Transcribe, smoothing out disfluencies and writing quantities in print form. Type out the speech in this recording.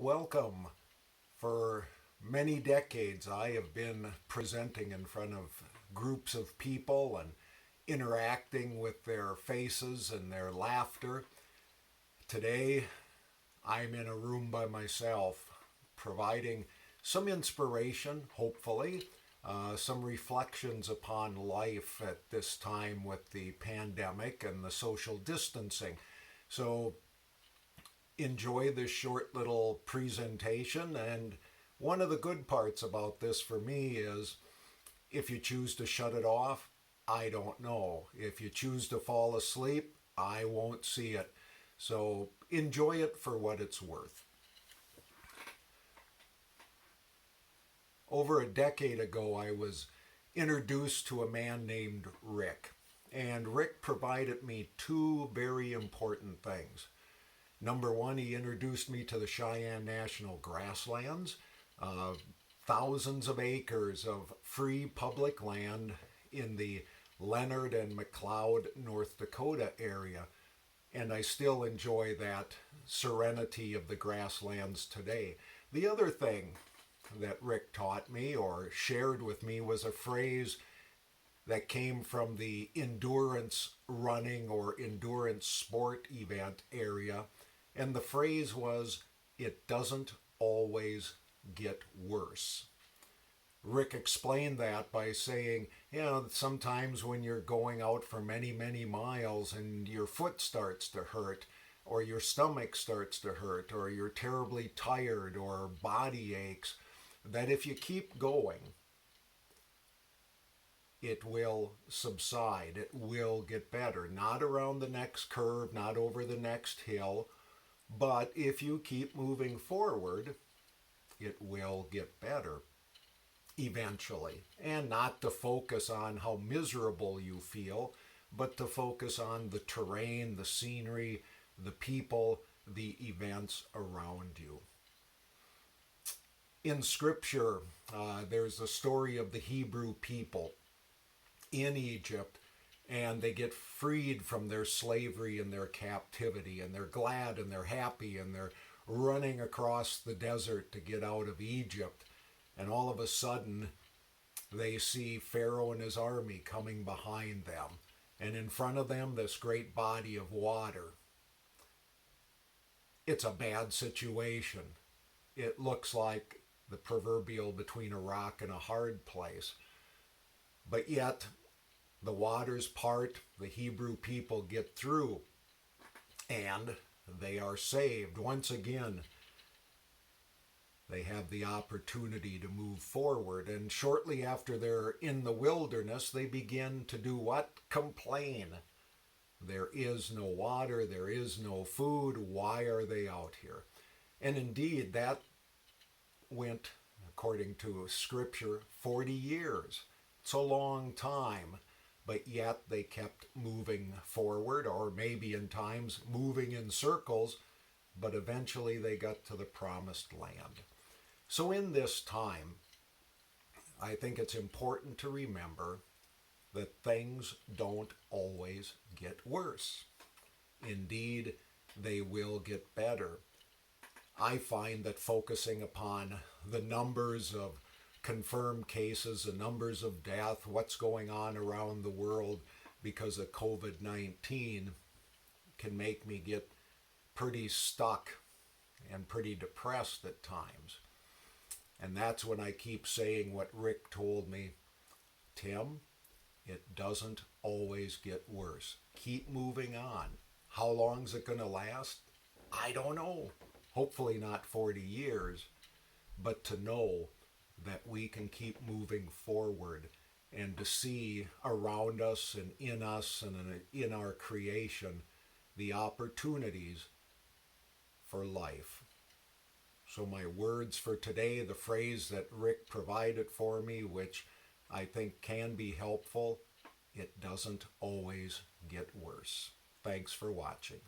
Welcome. For many decades, I have been presenting in front of groups of people and interacting with their faces and their laughter. Today, I'm in a room by myself, providing some inspiration, hopefully, some reflections upon life at this time with the pandemic and the social distancing. So enjoy this short little presentation. And one of the good parts about this for me is if you choose to shut it off, I don't know. If you choose to fall asleep, I won't see it. So enjoy it for what it's worth. Over a decade ago, I was introduced to a man named Rick. And Rick provided me two very important things. Number one, he introduced me to the Cheyenne National Grasslands, thousands of acres of free public land in the Leonard and McLeod, North Dakota area. And I still enjoy that serenity of the grasslands today. The other thing that Rick taught me or shared with me was a phrase that came from the endurance running or endurance sport event area. And the phrase was, "It doesn't always get worse." Rick explained that by saying, sometimes when you're going out for many, many miles and your foot starts to hurt, or your stomach starts to hurt, or you're terribly tired, or body aches, that if you keep going, it will subside. It will get better. Not around the next curve, not over the next hill, but if you keep moving forward, it will get better eventually. And not to focus on how miserable you feel, but to focus on the terrain, the scenery, the people, the events around you. In Scripture, there's a story of the Hebrew people in Egypt, and they get freed from their slavery and their captivity, and they're glad and they're happy and they're running across the desert to get out of Egypt. And all of a sudden, they see Pharaoh and his army coming behind them. And in front of them, this great body of water. It's a bad situation. It looks like the proverbial between a rock and a hard place. But yet, the waters part, the Hebrew people get through, and they are saved. Once again, they have the opportunity to move forward. And shortly after they're in the wilderness, they begin to do what? Complain. There is no water, there is no food, why are they out here? And indeed, that went, according to Scripture, 40 years. It's a long time. But yet they kept moving forward, or maybe in times moving in circles, but eventually they got to the promised land. So in this time, I think it's important to remember that things don't always get worse. Indeed, they will get better. I find that focusing upon the numbers of confirmed cases, the numbers of death, what's going on around the world because of COVID-19 can make me get pretty stuck and pretty depressed at times. And that's when I keep saying what Rick told me, Tim, it doesn't always get worse. Keep moving on. How long is it going to last? I don't know. Hopefully not 40 years, but to know that we can keep moving forward and to see around us and in us and in our creation the opportunities for life. So my words for today, the phrase that Rick provided for me, which I think can be helpful, it doesn't always get worse. Thanks for watching.